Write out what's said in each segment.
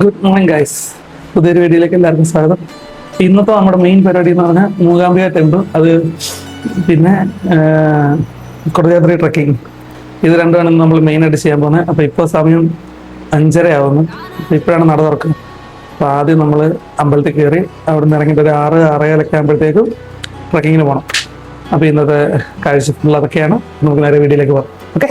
Good morning guys, പുതിയൊരു വീഡിയോയിലേക്ക് എല്ലാവർക്കും സ്വാഗതം. ഇന്നത്തെ നമ്മുടെ മെയിൻ പരിപാടി എന്ന് പറഞ്ഞാൽ മൂകാംബിക ടെമ്പിൾ, അത് പിന്നെ കുടജാദ്രി ട്രക്കിംഗ്, ഇത് രണ്ടുമാണ് നമ്മൾ മെയിനായിട്ട് ചെയ്യാൻ പോകുന്നത്. അപ്പോൾ ഇപ്പോൾ സമയം 5:30 ആവുന്നു. അപ്പോൾ ഇപ്പോഴാണ് നട തുറക്കുന്നത്. അപ്പോൾ ആദ്യം നമ്മൾ അമ്പലത്തിൽ കയറി അവിടെ നിന്ന് ഇറങ്ങിയിട്ട് ഒരു 6-6:15 ആകുമ്പോഴത്തേക്കും ട്രക്കിങ്ങിന് പോകണം. അപ്പോൾ ഇന്നത്തെ കാഴ്ച അതൊക്കെയാണ്. നമുക്ക് നേരെ വീഡിയോയിലേക്ക് പോകാം. ഓക്കെ.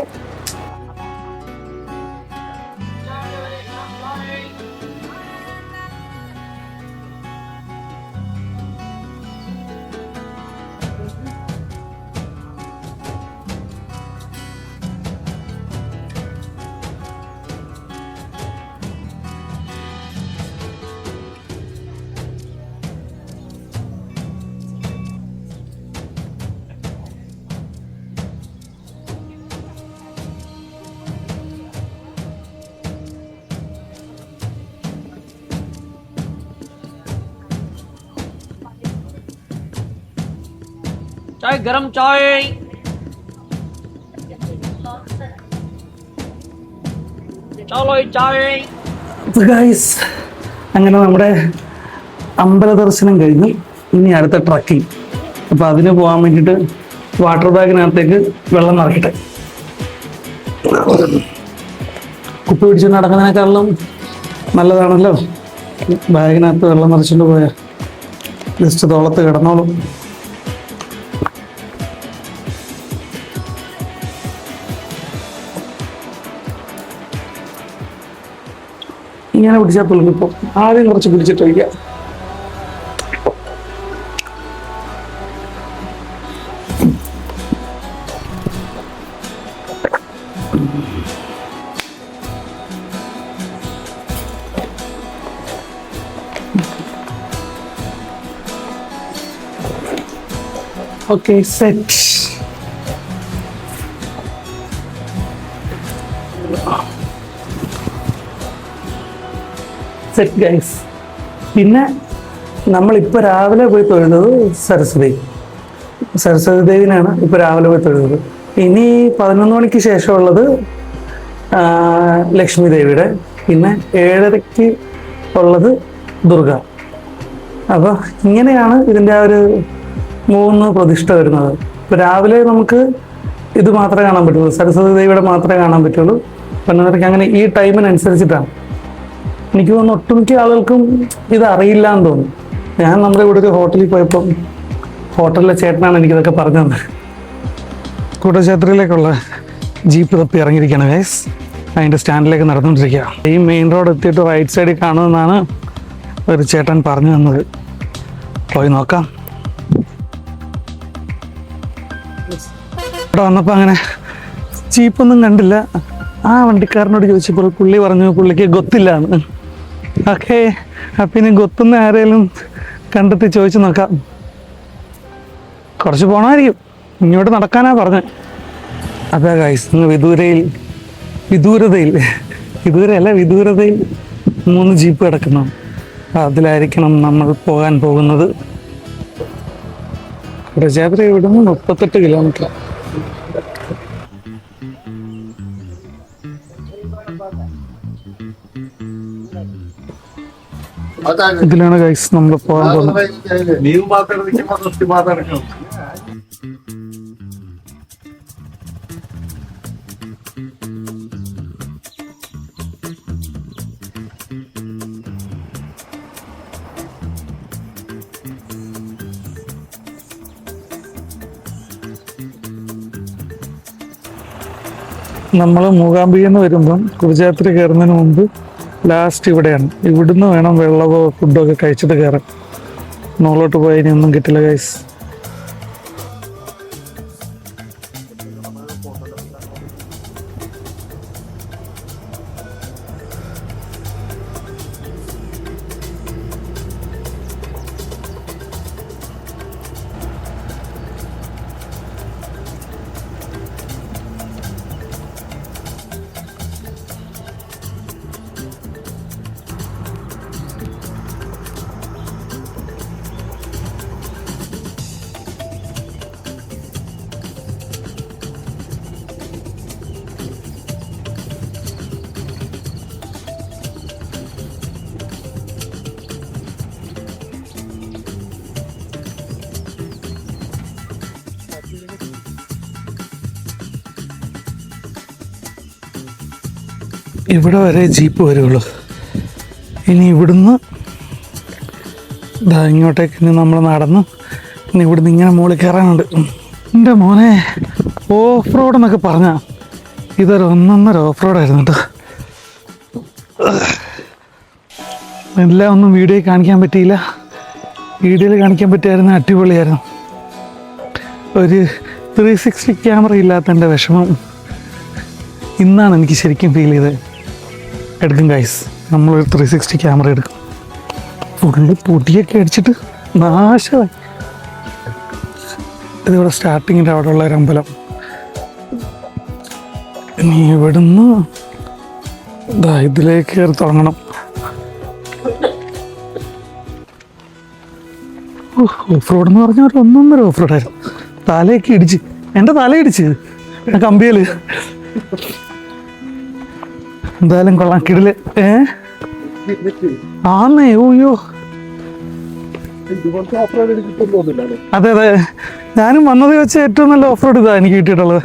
चाय गरम चाय चलो चाय. ഗൈസ്, അങ്ങനെ നമ്മുടെ അമ്പല ദർശനം കഴിഞ്ഞു. ഇനി അടുത്ത ട്രക്കിംഗ്. അപ്പോൾ അതിന് പോകാൻ വേണ്ടിയിട്ട് വാട്ടർ ബാഗിനകത്തേക്ക് വെള്ളം നിറയ്ക്കട്ടെ. കുപ്പി പിടിച്ച് നടക്കുന്നതിനേക്കാളും നല്ലതാണല്ലോ ബാഗിനകത്ത് വെള്ളം നിറച്ചിട്ട് പോയാൽ. ജസ്റ്റ് തോളത്ത് കിടന്നോളും. ഇങ്ങനെ പിടിച്ചാൽ തുളുങ്ങിപ്പോ. ആദ്യം കുറച്ച് പിടിച്ചിട്ട് വയ്ക്കുക. Okay, set. Set guys. പിന്നെ നമ്മളിപ്പോൾ രാവിലെ പോയി തൊഴുന്നത് സരസ്വതി ദേവിനാണ് ഇപ്പോൾ രാവിലെ പോയി തൊഴുന്നത്. ഇനി 11 മണിക്ക് ശേഷമുള്ളത് ലക്ഷ്മി ദേവിയുടെ, പിന്നെ 7:30 ഉള്ളത് ദുർഗ. അപ്പോൾ ഇങ്ങനെയാണ് ഇതിൻ്റെ ആ ഒരു 3 പ്രതിഷ്ഠ വരുന്നത്. ഇപ്പോൾ രാവിലെ നമുക്ക് ഇത് മാത്രമേ കാണാൻ പറ്റുള്ളൂ, സരസ്വതി ദേവിയുടെ മാത്രമേ കാണാൻ പറ്റുള്ളൂ. 11:30 അങ്ങനെ ഈ ടൈമിനനുസരിച്ചിട്ടാണ്. എനിക്ക് തോന്നുന്നു ഒട്ടുമിക്ക ആളുകൾക്കും ഇത് അറിയില്ല എന്ന് തോന്നുന്നു. ഞാൻ നമ്മുടെ ഇവിടെ ഒരു ഹോട്ടലിൽ പോയപ്പം ഹോട്ടലിലെ ചേട്ടനാണ് എനിക്കിതൊക്കെ പറഞ്ഞു തന്നത്. കുടജാദ്രിയിലേക്കുള്ള ജീപ്പ് തപ്പി ഇറങ്ങിയിരിക്കുകയാണ് ഗൈസ്. അതിൻ്റെ സ്റ്റാൻഡിലേക്ക് നടന്നുകൊണ്ടിരിക്കുക. ഈ മെയിൻ റോഡ് എത്തിയിട്ട് റൈറ്റ് സൈഡിൽ കാണുമെന്നാണ് ഒരു ചേട്ടൻ പറഞ്ഞു തന്നത്. പോയി നോക്കാം. ഇവിടെ വന്നപ്പോൾ അങ്ങനെ ജീപ്പൊന്നും കണ്ടില്ല. ആ വണ്ടിക്കാരനോട് ചോദിച്ചപ്പോൾ പുള്ളി പറഞ്ഞു പുള്ളിക്ക് ഗൊത്തില്ല എന്ന്. ഓക്കെ, അപ്പം ഇനി ഗൊത്തുന്ന ആരെങ്കിലും കണ്ടെത്തി ചോദിച്ചു നോക്കാം. കുറച്ച് പോകണമായിരിക്കും, ഇങ്ങോട്ട് നടക്കാനാ പറഞ്ഞത്. അതാ ഗൈസ്, ഇന്ന് വിദൂരതയിൽ 3 ജീപ്പ് കിടക്കുന്നു. അതിലായിരിക്കണം നമ്മൾ പോകാൻ പോകുന്നത്. കുടജാദ്രി ഇവിടുന്ന് 38 കിലോമീറ്റർ. ഇതിലാണ് ഗൈസ് നമ്മൾ പോകാൻ പോകുന്നത്. നമ്മൾ മൂകാംബികന്ന് വരുമ്പം കുടജാദ്രി കയറുന്നതിന് മുമ്പ് ലാസ്റ്റ് ഇവിടെയാണ്. ഇവിടുന്ന് വേണം വെള്ളമോ ഫുഡോ ഒക്കെ കഴിച്ചിട്ട് കയറാൻ. മുകളിലോട്ട് പോയാൽ ഇനി ഒന്നും കിട്ടില്ല ഗൈസ്. ഇവിടെ വരെ ജീപ്പ് വരുള്ളൂ. ഇനി ഇവിടുന്ന് ഇങ്ങോട്ടേക്ക് ഇനി നമ്മൾ നടന്ന് ഇനി ഇവിടുന്ന് ഇങ്ങനെ മുകളിൽ കയറാനുണ്ട്. എൻ്റെ മോനെ, ഓഫ് റോഡ് എന്നൊക്കെ പറഞ്ഞാൽ ഇതൊരു ഒന്നൊന്നര ഓഫ് റോഡായിരുന്നു കേട്ടോ. എല്ലാം ഒന്നും വീഡിയോയിൽ കാണിക്കാൻ പറ്റിയില്ല. വീഡിയോയിൽ കാണിക്കാൻ പറ്റിയായിരുന്നു അടിപൊളിയായിരുന്നു. ഒരു 360 ക്യാമറ ഇല്ലാത്തതിൻ്റെ വിഷമം ഇന്നാണ് എനിക്ക് ശരിക്കും ഫീൽ ചെയ്തത്. എടുക്കും ഗൈസ്, നമ്മളൊരു 360 ക്യാമറ എടുക്കും. ഫുള്ള് പൊടിയൊക്കെ അടിച്ചിട്ട് നാശമായി. ഇതിവിടെ സ്റ്റാർട്ടിങ്ങിൻ്റെ അവിടെ ഉള്ള ഒരു അമ്പലം. ഇനി ഇവിടുന്ന് ഇതിലേക്ക് കയറി തുടങ്ങണം. ഓഫ് റോഡ് എന്ന് പറഞ്ഞാൽ ഒരു ഒന്നൊന്നര ഓഫ് റോഡായിരുന്നു. തലയൊക്കെ ഇടിച്ച്, എൻ്റെ തലയിടിച്ച് ആ കമ്പിയിൽ. എന്തായാലും കൊള്ളാം, കിടില്. ആന്നേ, ഓയ്യോ, അതെ അതെ, ഞാനും വന്നത് വെച്ച് ഏറ്റവും നല്ല ഓഫ് റോഡ് ഇതാ എനിക്ക് കിട്ടിയിട്ടുള്ളത്.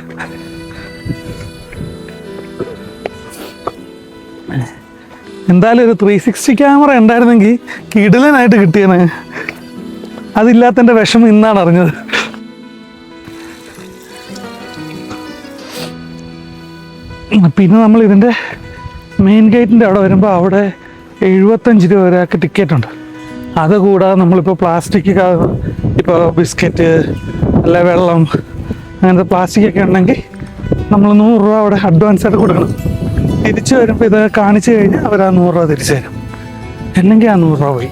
എന്തായാലും ഒരു 360 ക്യാമറ ഉണ്ടായിരുന്നെങ്കിൽ കിടിലനായിട്ട് കിട്ടിയേനെ. അതില്ലാത്തതിൻ്റെ വിഷമം ഇന്നാണ് അറിഞ്ഞത്. പിന്നെ നമ്മൾ ഇതിൻ്റെ മെയിൻ ഗേറ്റിൻ്റെ അവിടെ വരുമ്പോൾ അവിടെ 75 രൂപ ഒരാൾക്ക് ടിക്കറ്റ് ഉണ്ട്. അതുകൂടാതെ നമ്മളിപ്പോൾ പ്ലാസ്റ്റിക്, ഇപ്പോൾ ബിസ്ക്കറ്റ് അല്ല വെള്ളം അങ്ങനത്തെ പ്ലാസ്റ്റിക്കൊക്കെ ഉണ്ടെങ്കിൽ നമ്മൾ 100 രൂപ അവിടെ അഡ്വാൻസ് ആയിട്ട് കൊടുക്കണം. തിരിച്ചു വരുമ്പോൾ ഇത് കാണിച്ചു കഴിഞ്ഞാൽ അവർ ആ 100 രൂപ തിരിച്ചു തരും. അല്ലെങ്കിൽ ആ 100 രൂപ പോയി.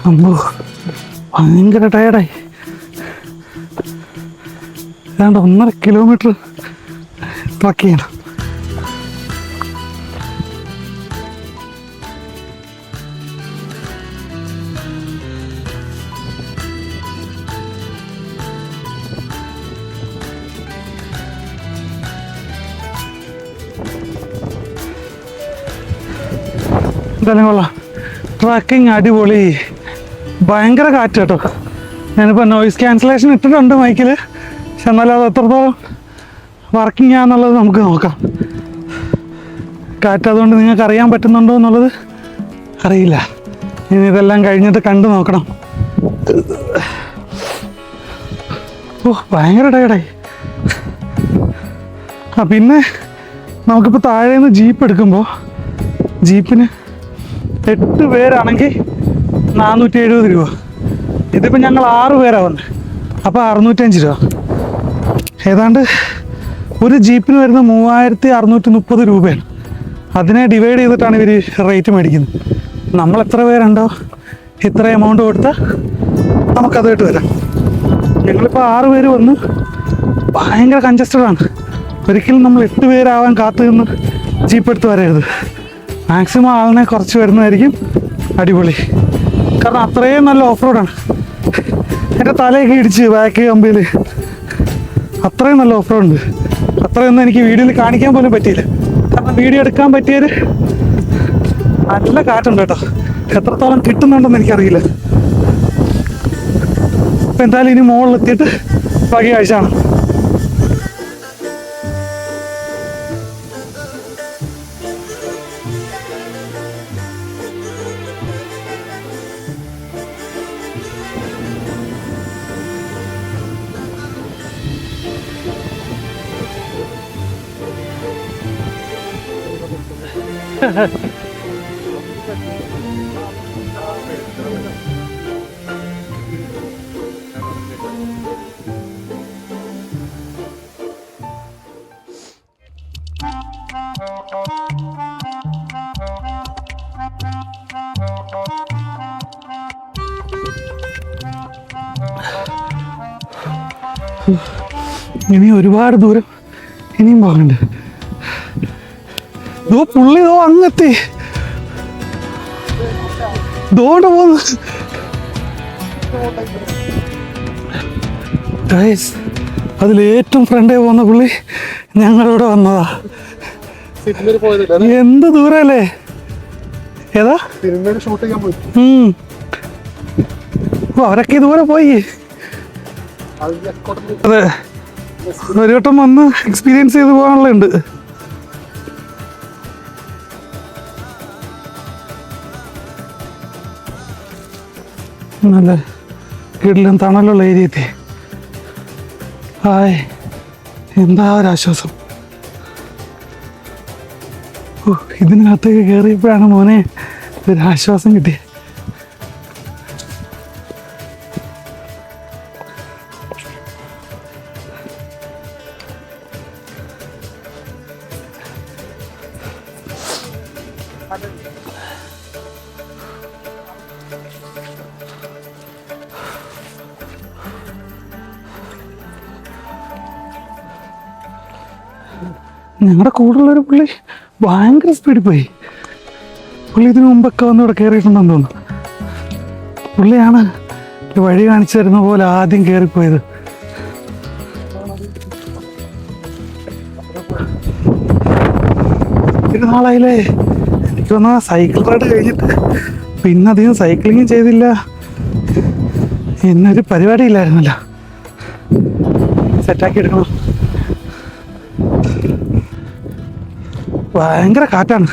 അമ്മോ, ഭയങ്കര ടയർഡായി. ഏതാണ്ട് 1.5 കിലോമീറ്റർ ട്രക്ക് ചെയ്യണം. എന്തായാലും കൊള്ളാം, ട്രക്കിങ് അടിപൊളി. ഭയങ്കര കാറ്റ് കേട്ടോ. ഞാനിപ്പോൾ നോയിസ് ക്യാൻസലേഷൻ ഇട്ടിട്ടുണ്ട് മൈക്കിൽ. പക്ഷെ എന്നാലും അത് എത്രത്തോളം വർക്കിംഗ് ആണെന്നുള്ളത് നമുക്ക് നോക്കാം. കാറ്റ് അതുകൊണ്ട് നിങ്ങൾക്ക് അറിയാൻ പറ്റുന്നുണ്ടോ എന്നുള്ളത് അറിയില്ല. ഇനി ഇതെല്ലാം കഴിഞ്ഞിട്ട് കണ്ടു നോക്കണം. ഭയങ്കര ടയർഡായി. പിന്നെ നമുക്കിപ്പോൾ താഴേന്ന് ജീപ്പ് എടുക്കുമ്പോൾ ജീപ്പിന് 8 പേരാണെങ്കിൽ 470 രൂപ. ഇതിപ്പോൾ ഞങ്ങൾ 6 പേരാണ് വന്നത്, അപ്പോൾ 605 രൂപ. ഏതാണ്ട് ഒരു ജീപ്പിന് വരുന്ന 3630 രൂപയാണ്. അതിനെ ഡിവൈഡ് ചെയ്തിട്ടാണ് ഇവർ റേറ്റ് മേടിക്കുന്നത്. നമ്മൾ എത്ര പേരുണ്ടോ ഇത്ര എമൗണ്ട് കൊടുത്താൽ നമുക്കതായിട്ട് വരാം. ഞങ്ങളിപ്പോൾ 6 പേര് വന്ന് ഭയങ്കര കൺജസ്റ്റഡാണ്. ഒരിക്കലും നമ്മൾ 8 പേരാവാൻ കാത്തു നിന്ന് ജീപ്പ് എടുത്ത് വരരുത്. മാക്സിമം ആളിനെ കുറച്ച് വരുന്നതായിരിക്കും അടിപൊളി. കാരണം അത്രയും നല്ല ഓഫ് റോഡാണ്. എൻ്റെ തലയൊക്കെ ഇടിച്ച് ബാക്ക് കമ്പിയിൽ. അത്രയും നല്ല ഓഫ് റോഡ് ഉണ്ട്. അത്രയൊന്നും എനിക്ക് വീഡിയോയിൽ കാണിക്കാൻ പോലും പറ്റിയില്ല. കാരണം വീഡിയോ എടുക്കാൻ പറ്റിയൊരു നല്ല കാറ്റുണ്ട് കേട്ടോ. എത്രത്തോളം കിട്ടുന്നുണ്ടെന്ന് എനിക്കറിയില്ല. അപ്പം എന്തായാലും ഇനി മുകളിലെത്തിയിട്ട് ബാക്കി കാഴ്ചയാണ്. ഇനി ഒരുപാട് ദൂരം ഇനിയും പോകണ്ട്. പുള്ളി അങ്ങെത്തി ദോണ്ട് പോന്നു. അതിലേറ്റവും ഫ്രണ്ടേ പോകുന്ന പുള്ളി ഞങ്ങളിവിടെ വന്നതാ. എന്ത് ദൂരല്ലേ ഏതാ ഷൂട്ട് ചെയ്യാൻ പോയി. അവരൊക്കെ ഇതുപോലെ പോയി. അതെ, ഒരു വട്ടം വന്ന് എക്സ്പീരിയൻസ് ചെയ്ത് പോകാനുള്ളുണ്ട്. നല്ല കിടിലം തണലുള്ള ഏരിയത്തെ ഹായ്, എന്താ ഒരാശ്വാസം. ഓ, ഇതിനകത്തേക്ക് കയറിയപ്പോഴാണ് മോനെ ഒരാശ്വാസം കിട്ടിയത്. ഞങ്ങളുടെ കൂടെയുള്ളൊരു പുള്ളി ഭയങ്കര സ്പീഡിൽ പോയി. പുള്ളി ഇതിനു മുമ്പൊക്കെ വന്ന് ഇവിടെ കയറിയിട്ടുണ്ടെന്ന് തോന്നുന്നു. പുള്ളിയാണ് വഴി കാണിച്ചു തരുന്ന പോലെ ആദ്യം കയറിപ്പോയത്. ഒരു നാളായില്ലേ എനിക്ക് വന്ന സൈക്കിൾ റൈഡ് കഴിഞ്ഞിട്ട്. പിന്നെ അധികം സൈക്ലിങ്ങും ചെയ്തില്ല, ഇന്നൊരു പരിപാടി ഇല്ലായിരുന്നല്ലോ. സെറ്റാക്കി എടുക്കണം. ഭയങ്കര കാറ്റാണ്.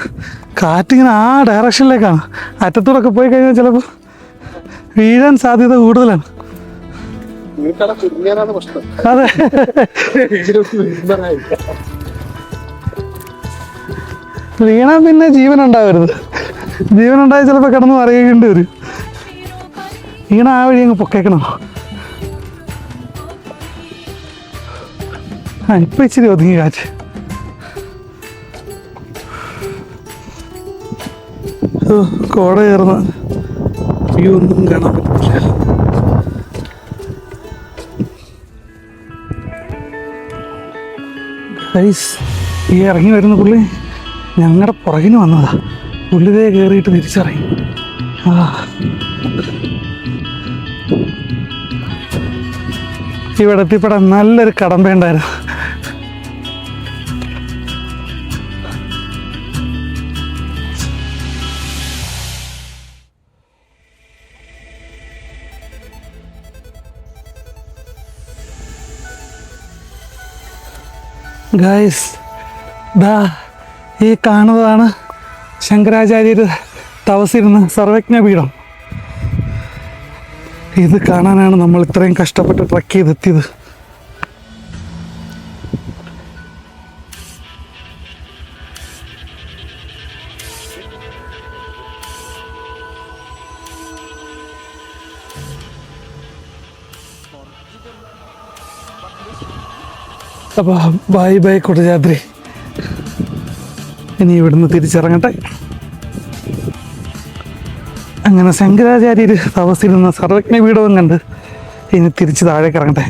കാറ്റിങ്ങനെ ആ ഡയറക്ഷനിലേക്കാണ്. അറ്റത്തൂടൊക്കെ പോയി കഴിഞ്ഞാൽ ചിലപ്പോൾ വീഴാൻ സാധ്യത കൂടുതലാണ്. അതെ, വീണാൻ പിന്നെ ജീവനുണ്ടാവരുത്. ജീവനുണ്ടായി ചിലപ്പോൾ കിടന്ന് അറിയേണ്ടി വരും. വീണ ആ വഴി അങ്ങ് പൊക്കേക്കണം. ഇപ്പം ഇച്ചിരി ഒതുങ്ങി കാറ്റ്. കോട കയറുന്ന വ്യൂ ഒന്നും കാണാൻ പറ്റില്ല. ഗൈസ്, ഈ ഇറങ്ങി വരുന്ന പുള്ളി ഞങ്ങളുടെ പുറകിന് വന്നതാ. പുള്ളിതേ കയറിയിട്ട് തിരിച്ചിറങ്ങി. ഇവിടെ എത്തിപ്പെടാൻ നല്ലൊരു കടമ്പയുണ്ടായിരുന്നു. ഗൈസ്, ദാ ഈ കാണുന്നതാണ് ശങ്കരാചാര്യർ തപസ്സിരുന്ന സർവജ്ഞ പീഠം. ഇത് കാണാനാണ് നമ്മൾ ഇത്രയും കഷ്ടപ്പെട്ട് ട്രക്ക് ചെയ്തെത്തിയത്. അപ്പോൾ ബൈ ബൈ കുടജാദ്രി. ഇനി ഇവിടുന്ന് തിരിച്ചിറങ്ങട്ടെ. അങ്ങനെ ശങ്കരാചാര്യർ തപസ്സിരുന്ന സർവജ്ഞ പീഠവും കണ്ട് ഇനി തിരിച്ച് താഴേക്ക് ഇറങ്ങട്ടെ.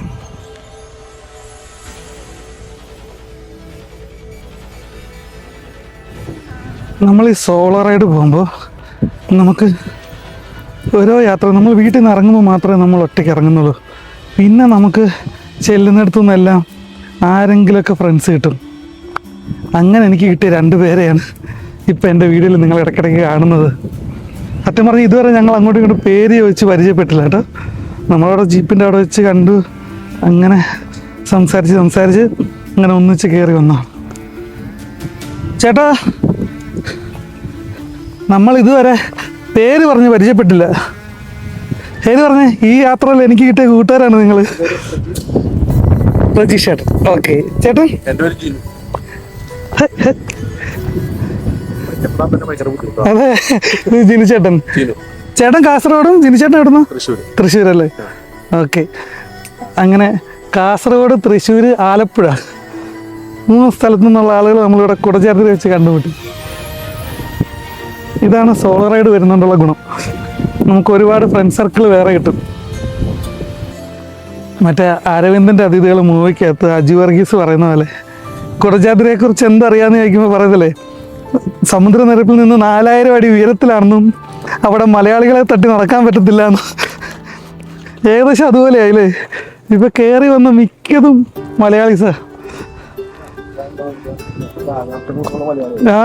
നമ്മൾ ഈ സോളോ റൈഡ് പോകുമ്പോൾ നമുക്ക് ഓരോ യാത്ര നമ്മൾ വീട്ടിൽ നിന്ന് ഇറങ്ങുമ്പോൾ മാത്രമേ നമ്മൾ ഒറ്റയ്ക്ക് ഇറങ്ങുന്നുള്ളൂ. പിന്നെ നമുക്ക് ചെല്ലുന്നിടത്തു നിന്നെല്ലാം ആരെങ്കിലുമൊക്കെ ഫ്രണ്ട്സ് കിട്ടും. അങ്ങനെ എനിക്ക് കിട്ടിയ 2 പേരെയാണ് ഇപ്പം എൻ്റെ വീഡിയോയിൽ നിങ്ങൾ ഇടയ്ക്കിടയ്ക്ക് കാണുന്നത്. സത്യം പറഞ്ഞാൽ ഇതുവരെ ഞങ്ങൾ അങ്ങോട്ടും ഇങ്ങോട്ടും പേര് ചോദിച്ച് പരിചയപ്പെട്ടില്ല കേട്ടോ. നമ്മളവിടെ ജീപ്പിൻ്റെ അവിടെ വെച്ച് കണ്ടു, അങ്ങനെ സംസാരിച്ച് അങ്ങനെ ഒന്നിച്ച് കയറി വന്നതാണ്. ചേട്ടാ, നമ്മൾ ഇതുവരെ പേര് പറഞ്ഞ് പരിചയപ്പെട്ടില്ല. പേര് പറഞ്ഞേ. ഈ യാത്രയിൽ എനിക്ക് കിട്ടിയ കൂട്ടുകാരാണ് നിങ്ങൾ. പ്രജീഷ് ചേട്ടൻ. ഓക്കെ ചേട്ടൻ. അതെ, ജിനു ചേട്ടൻ. ചേട്ടൻ കാസർഗോഡും ജിനു ചേട്ടൻ എവിടുന്നു? തൃശ്ശൂർ അല്ലേ? ഓക്കെ. അങ്ങനെ കാസർഗോഡ്, തൃശ്ശൂർ, ആലപ്പുഴ 3 സ്ഥലത്തു നിന്നുള്ള ആളുകൾ നമ്മളിവിടെ കുടജാദ്രി വെച്ച് കണ്ടുമുട്ടി. ഇതാണ് സോളോ റൈഡ് വരുന്നതുകൊണ്ടുള്ള ഗുണം. നമുക്ക് ഒരുപാട് ഫ്രണ്ട് സർക്കിൾ വേറെ കിട്ടും. മറ്റേ അരവിന്ദൻ്റെ അതിഥികൾ മൂവിക്കകത്ത് അജു വർഗീസ് പറയുന്ന പോലെ കുടജാദ്രിയെക്കുറിച്ച് എന്തറിയാമെന്ന് ചോദിക്കുമ്പോൾ പറയുന്നില്ലേ, സമുദ്രനിരപ്പിൽ നിന്ന് 4000 അടി ഉയരത്തിലാണെന്നും അവിടെ മലയാളികളെ തട്ടി നടക്കാൻ പറ്റത്തില്ല എന്നും. ഏകദേശം അതുപോലെയായില്ലേ. ഇപ്പം കയറി വന്ന മിക്കതും മലയാളീസാ. ആ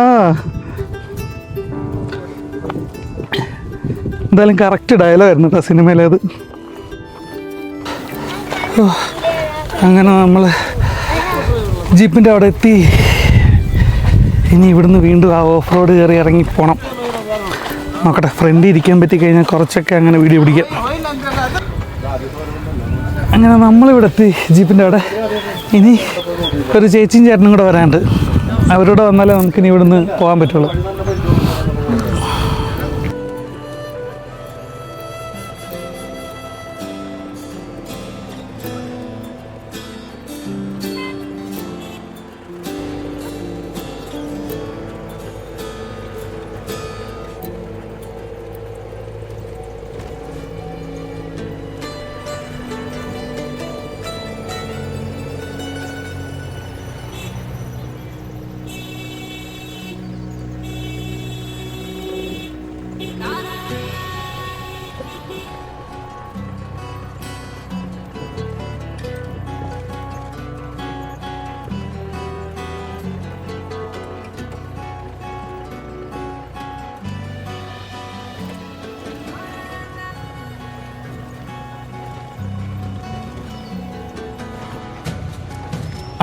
എന്തായാലും കറക്റ്റ് ഡയലോഗായിരുന്നു കേട്ടോ സിനിമയിലേത്. അങ്ങനെ നമ്മൾ ജീപ്പിൻ്റെ അവിടെ എത്തി. ഇനി ഇവിടുന്ന് വീണ്ടും ആ ഓഫ് റോഡ് കയറി ഇറങ്ങി പോകണം. നോക്കട്ടെ, ഫ്രണ്ടിൽ ഇരിക്കാൻ പറ്റി കഴിഞ്ഞാൽ കുറച്ചൊക്കെ അങ്ങനെ വീഡിയോ പിടിക്കാം. അങ്ങനെ നമ്മളിവിടെ എത്തി ജീപ്പിൻ്റെ അവിടെ. ഇനി ഒരു ചേച്ചിയും ചേട്ടനും കൂടെ വരാനുണ്ട്. അവരോട് വന്നാലേ നമുക്കിനി ഇവിടുന്ന് പോകാൻ പറ്റുള്ളൂ.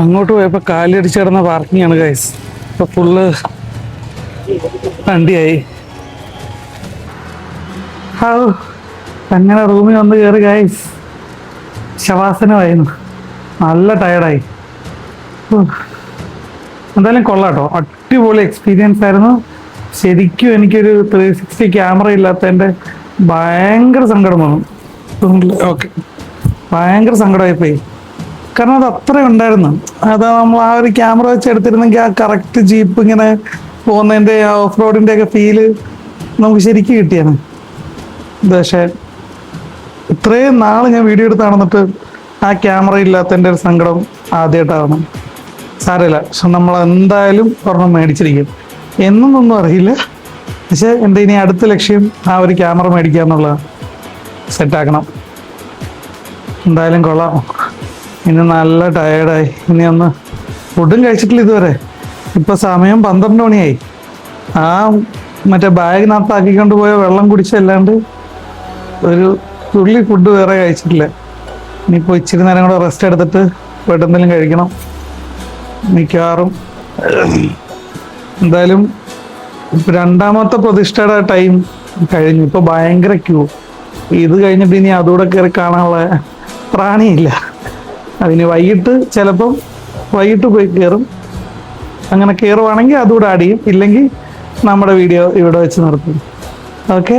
അങ്ങോട്ട് പോയപ്പോൾ കാലടിച്ച് കിടന്ന പാർക്കിംഗ് ആണ് ഗൈസ്. ഇപ്പോൾ ഫുള്ള് വണ്ടിയായി. അങ്ങനെ റൂമിൽ വന്ന് കയറി ഗൈസ്. ശവാസനമായിരുന്നു, നല്ല ടയർഡായി. എന്തായാലും കൊള്ളാട്ടോ, അടിപൊളി എക്സ്പീരിയൻസ് ആയിരുന്നു. ശരിക്കും എനിക്കൊരു 360 ക്യാമറ ഇല്ലാത്തതിൻ്റെ ഭയങ്കര സങ്കടം വന്നു. ഓക്കെ, ഭയങ്കര സങ്കടമായിപ്പോയി. കാരണം അത് അത്ര ഉണ്ടായിരുന്നു. അത് നമ്മൾ ആ ഒരു ക്യാമറ വെച്ച് എടുത്തിരുന്നെങ്കിൽ ആ കറക്റ്റ് ജീപ്പ് ഇങ്ങനെ പോകുന്നതിൻ്റെ ആ ഓഫ് റോഡിൻ്റെ ഒക്കെ ഫീല് നമുക്ക് ശരിക്കും കിട്ടിയാണ്. പക്ഷേ ഇത്രയും നാൾ ഞാൻ വീഡിയോ എടുത്ത് നടന്നിട്ട് ആ ക്യാമറ ഇല്ലാത്തതിൻ്റെ ഒരു സങ്കടം ആദ്യമായിട്ടാണ്. സാരമില്ല, പക്ഷെ നമ്മൾ എന്തായാലും ഒരെണ്ണം മേടിച്ചിരിക്കും. എന്നൊന്നും അറിയില്ല, പക്ഷെ എൻ്റെ ഇനി അടുത്ത ലക്ഷ്യം ആ ഒരു ക്യാമറ മേടിക്കുക എന്നുള്ളത് സെറ്റാക്കണം. എന്തായാലും കൊള്ളാം. ഇനി നല്ല ടയേർഡായി. ഇനി ഒന്ന് ഫുഡും കഴിച്ചിട്ടില്ല ഇതുവരെ. ഇപ്പം സമയം 12 മണിയായി. ആ മറ്റേ ബാഗിനകത്താക്കിക്കൊണ്ട് പോയ വെള്ളം കുടിച്ചല്ലാണ്ട് ഒരു തുള്ളി ഫുഡ് വേറെ കഴിച്ചിട്ടില്ല. ഇനിയിപ്പോൾ ഇച്ചിരി നേരം കൂടെ റെസ്റ്റ് എടുത്തിട്ട് പോയിട്ട് എന്തെങ്കിലും കഴിക്കണം മിക്കവാറും. എന്തായാലും രണ്ടാമത്തെ പ്രതിഷ്ഠയുടെ ടൈം കഴിഞ്ഞു. ഇപ്പോൾ ഭയങ്കര ക്യൂ. ഇത് കഴിഞ്ഞിട്ട് ഇനി അതുകൂടെ കയറി കാണാനുള്ള പ്രാണിയില്ല. അതിന് വൈകിട്ട് ചിലപ്പം വൈകിട്ട് പോയി കയറും. അങ്ങനെ കയറുവാണെങ്കിൽ അതുകൂടെ ആഡ് ചെയ്യും, ഇല്ലെങ്കിൽ നമ്മുടെ വീഡിയോ ഇവിടെ വെച്ച് നിർത്തും. ഓക്കെ.